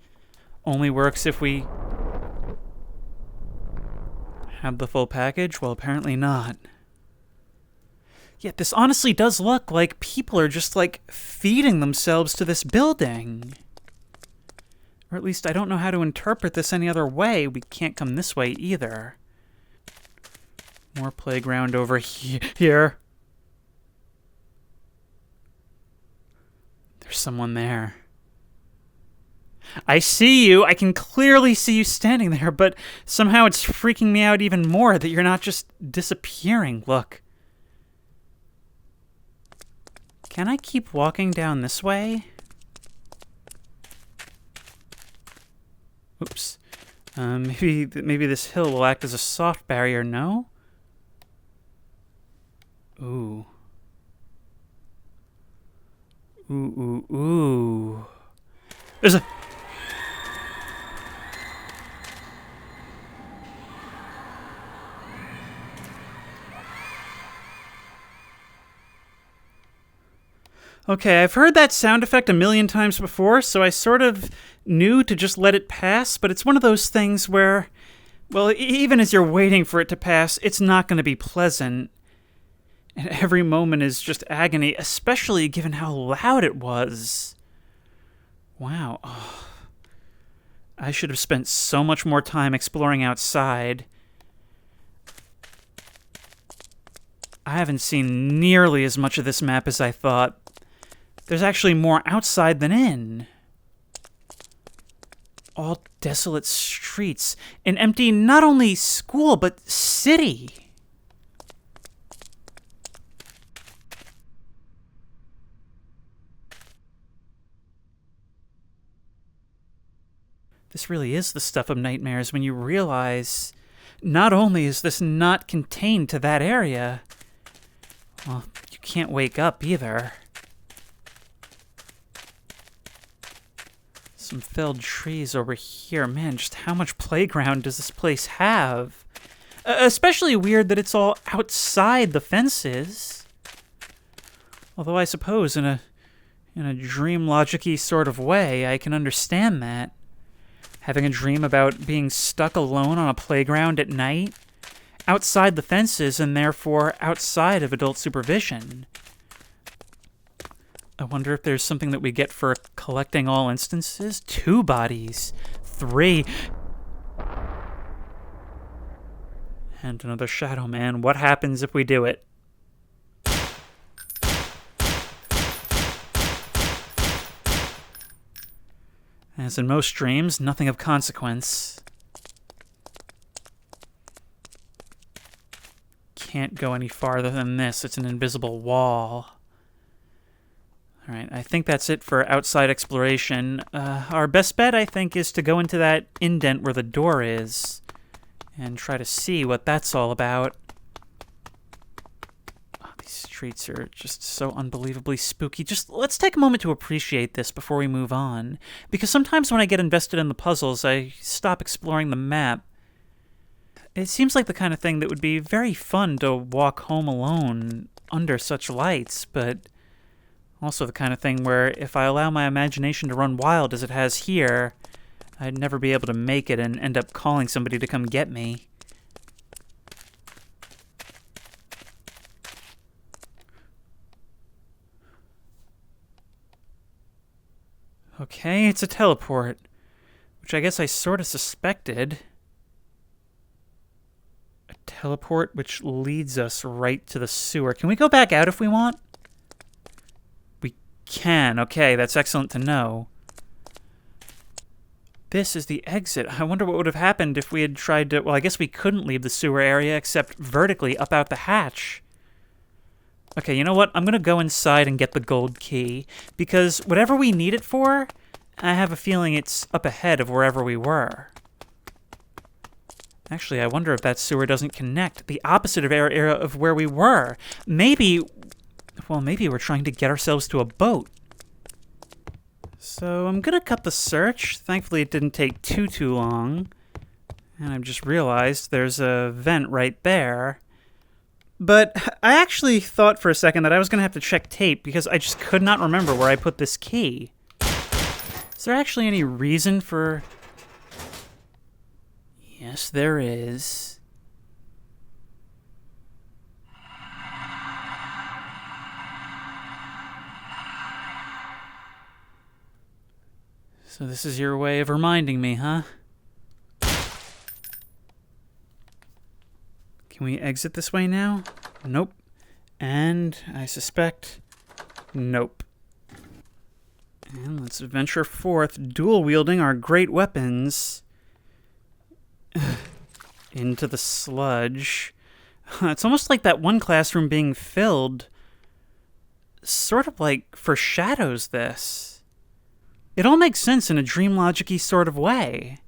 Only works if we have the full package? Well, apparently not. Yet this honestly does look like people are just, like, feeding themselves to this building. Or at least I don't know how to interpret this any other way. We can't come this way either. More playground over here. There's someone there. I see you. I can clearly see you standing there, but somehow it's freaking me out even more that you're not just disappearing. Look. Can I keep walking down this way? Oops. Maybe this hill will act as a soft barrier, no? Ooh. Ooh. There's a... Okay, I've heard that sound effect a million times before, so I sort of knew to just let it pass, but it's one of those things where, well, even as you're waiting for it to pass, it's not going to be pleasant. And every moment is just agony, especially given how loud it was. Wow. Oh. I should have spent so much more time exploring outside. I haven't seen nearly as much of this map as I thought. There's actually more outside than in. All desolate streets. An empty not only school, but city. This really is the stuff of nightmares when you realize not only is this not contained to that area, well, you can't wake up either. Some felled trees over here. Man, just how much playground does this place have? Especially weird that it's all outside the fences. Although I suppose in a dream logic-y sort of way, I can understand that. Having a dream about being stuck alone on a playground at night, outside the fences and therefore outside of adult supervision. I wonder if there's something that we get for collecting all instances. 2 bodies. 3. And another shadow man. What happens if we do it? As in most dreams, nothing of consequence. Can't go any farther than this. It's an invisible wall. All right, I think that's it for outside exploration. Our best bet, I think, is to go into that indent where the door is and try to see what that's all about. Oh, these streets are just so unbelievably spooky. Just let's take a moment to appreciate this before we move on. Because sometimes when I get invested in the puzzles, I stop exploring the map. It seems like the kind of thing that would be very fun to walk home alone under such lights, but also the kind of thing where if I allow my imagination to run wild as it has here, I'd never be able to make it and end up calling somebody to come get me. Okay, it's a teleport, which I guess I sort of suspected. A teleport which leads us right to the sewer. Can we go back out if we want? We can. Okay, that's excellent to know. This is the exit. I wonder what would have happened if we had tried to... Well, I guess we couldn't leave the sewer area except vertically up out the hatch. Okay, you know what? I'm going to go inside and get the gold key, because whatever we need it for, I have a feeling it's up ahead of wherever we were. Actually, I wonder if that sewer doesn't connect. The opposite of area of where we were. Maybe we're trying to get ourselves to a boat. So I'm going to cut the search. Thankfully, it didn't take too long. And I've just realized there's a vent right there. But I actually thought for a second that I was going to have to check tape because I just could not remember where I put this key. Is there actually any reason for... Yes, there is. So this is your way of reminding me, huh? Can we exit this way now? Nope. And I suspect... Nope. And let's venture forth, dual-wielding our great weapons into the sludge. It's almost like that one classroom being filled sort of like foreshadows this. It all makes sense in a dream logic-y sort of way.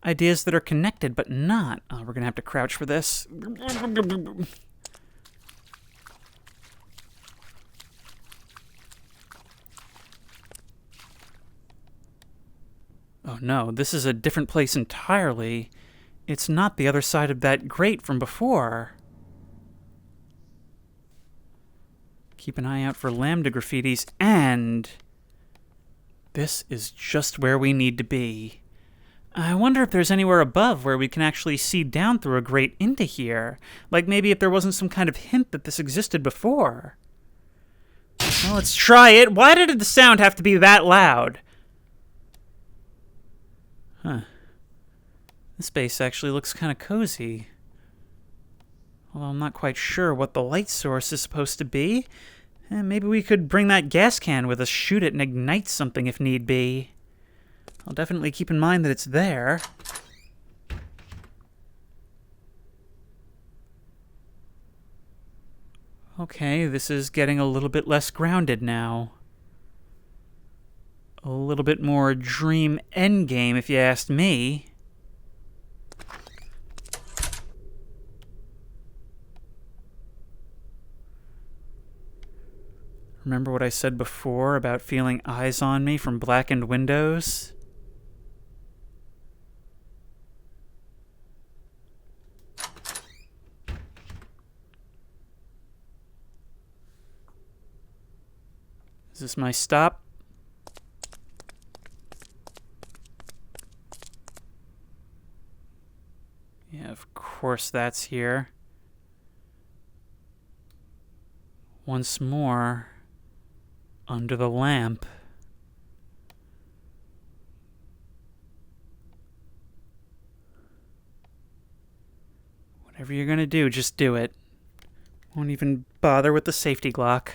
Ideas that are connected, but not. Oh, we're going to have to crouch for this. Oh no, this is a different place entirely. It's not the other side of that grate from before. Keep an eye out for lambda graffitis, and this is just where we need to be. I wonder if there's anywhere above where we can actually see down through a grate into here. Like maybe if there wasn't some kind of hint that this existed before. Well, let's try it. Why did the sound have to be that loud? Huh. This space actually looks kind of cozy. Although I'm not quite sure what the light source is supposed to be. Maybe we could bring that gas can with us, shoot it, and ignite something if need be. I'll definitely keep in mind that it's there. Okay, this is getting a little bit less grounded now. A little bit more dream endgame, if you asked me. Remember what I said before about feeling eyes on me from blackened windows? Is this my stop? Yeah, of course that's here. Once more, under the lamp. Whatever you're gonna do, just do it. Won't even bother with the safety Glock.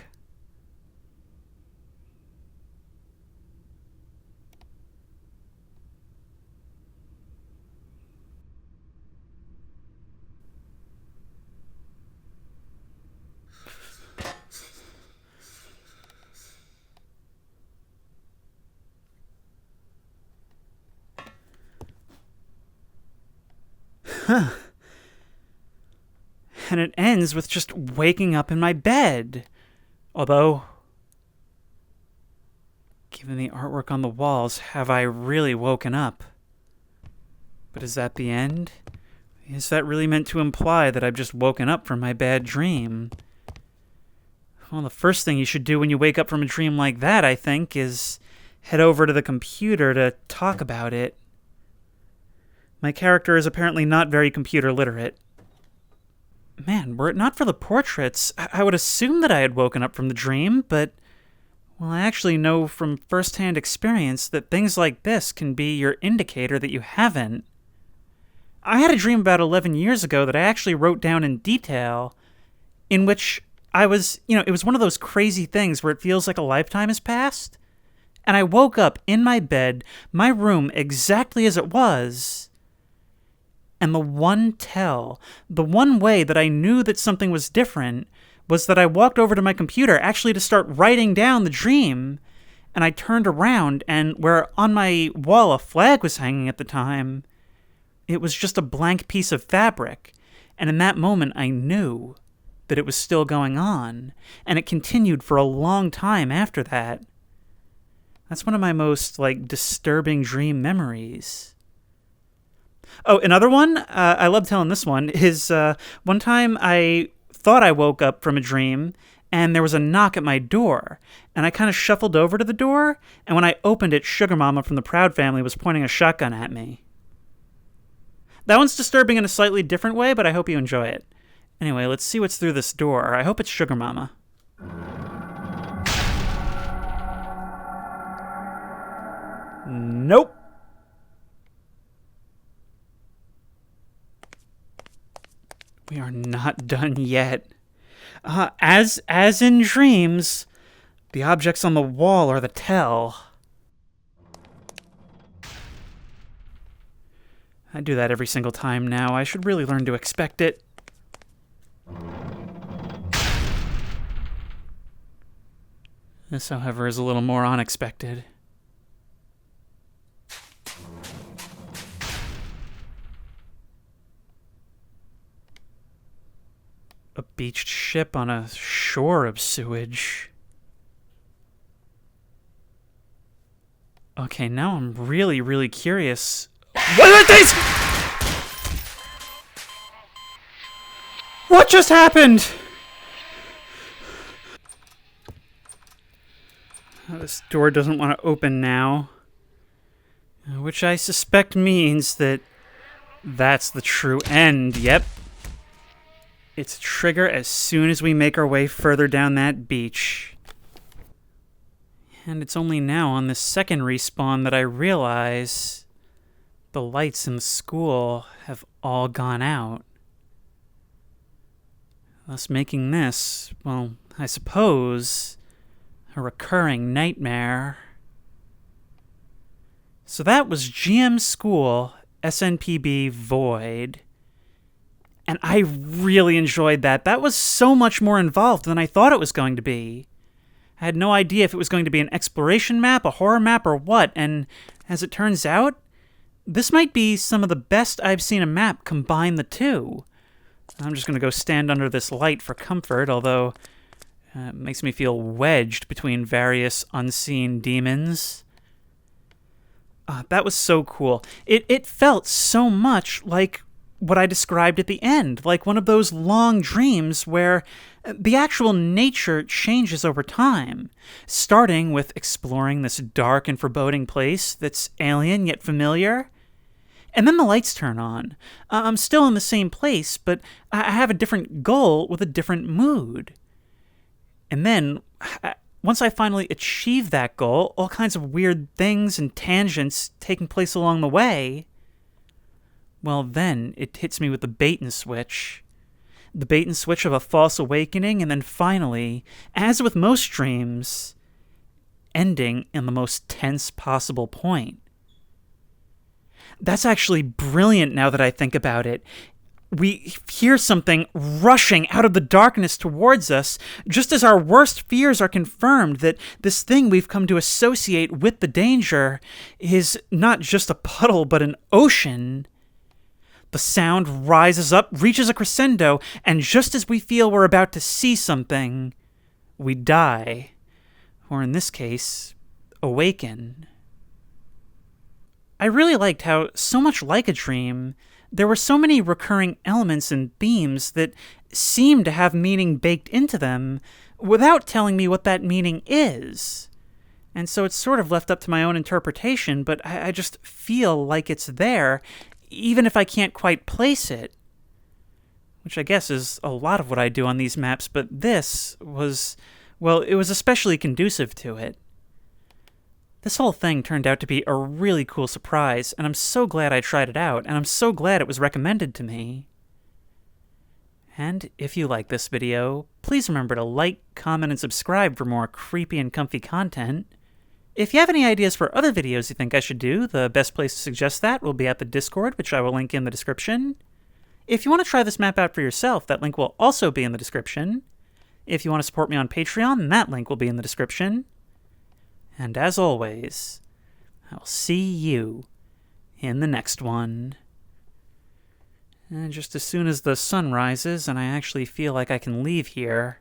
And it ends with just waking up in my bed. Although, given the artwork on the walls, have I really woken up? But is that the end? Is that really meant to imply that I've just woken up from my bad dream? Well, the first thing you should do when you wake up from a dream like that, I think, is head over to the computer to talk about it. My character is apparently not very computer literate. Man, were it not for the portraits, I would assume that I had woken up from the dream, but, well, I actually know from first-hand experience that things like this can be your indicator that you haven't. I had a dream about 11 years ago that I actually wrote down in detail, in which I was, it was one of those crazy things where it feels like a lifetime has passed. And I woke up in my bed, my room exactly as it was. And the one way that I knew that something was different was that I walked over to my computer actually to start writing down the dream. And I turned around, and where on my wall a flag was hanging at the time, it was just a blank piece of fabric. And in that moment, I knew that it was still going on. And it continued for a long time after that. That's one of my most, disturbing dream memories. Oh, another one, I love telling this one, is one time I thought I woke up from a dream, and there was a knock at my door. And I kind of shuffled over to the door, and when I opened it, Sugar Mama from the Proud Family was pointing a shotgun at me. That one's disturbing in a slightly different way, but I hope you enjoy it. Anyway, let's see what's through this door. I hope it's Sugar Mama. Nope. We are not done yet. As in dreams, the objects on the wall are the tell. I do that every single time now. I should really learn to expect it. This, however, is a little more unexpected. A beached ship on a shore of sewage. Okay, now I'm really, really curious. What are these? What just happened? This door doesn't want to open now. Which I suspect means that that's the true end. Yep. It's a trigger as soon as we make our way further down that beach. And it's only now on this second respawn that I realize the lights in the school have all gone out. Thus making this, well, I suppose, a recurring nightmare. So that was GM School, SNPB Void. And I really enjoyed that. That was so much more involved than I thought it was going to be. I had no idea if it was going to be an exploration map, a horror map, or what. And as it turns out, this might be some of the best I've seen a map combine the two. I'm just going to go stand under this light for comfort, although it makes me feel wedged between various unseen demons. That was so cool. It felt so much like what I described at the end, like one of those long dreams where the actual nature changes over time, starting with exploring this dark and foreboding place that's alien yet familiar. And then the lights turn on. I'm still in the same place, but I have a different goal with a different mood. And then, once I finally achieve that goal, all kinds of weird things and tangents taking place along the way, well, then it hits me with the bait and switch. The bait and switch of a false awakening, and then finally, as with most dreams, ending in the most tense possible point. That's actually brilliant now that I think about it. We hear something rushing out of the darkness towards us, just as our worst fears are confirmed that this thing we've come to associate with the danger is not just a puddle, but an ocean. The sound rises up, reaches a crescendo, and just as we feel we're about to see something, we die. Or in this case, awaken. I really liked how, so much like a dream, there were so many recurring elements and themes that seemed to have meaning baked into them without telling me what that meaning is. And so it's sort of left up to my own interpretation, but I just feel like it's there, even if I can't quite place it. Which I guess is a lot of what I do on these maps, but this was, well, it was especially conducive to it. This whole thing turned out to be a really cool surprise, and I'm so glad I tried it out, and I'm so glad it was recommended to me. And if you like this video, please remember to like, comment, and subscribe for more creepy and comfy content. If you have any ideas for other videos you think I should do, the best place to suggest that will be at the Discord, which I will link in the description. If you want to try this map out for yourself, that link will also be in the description. If you want to support me on Patreon, then that link will be in the description. And as always, I'll see you in the next one. And just as soon as the sun rises and I actually feel like I can leave here,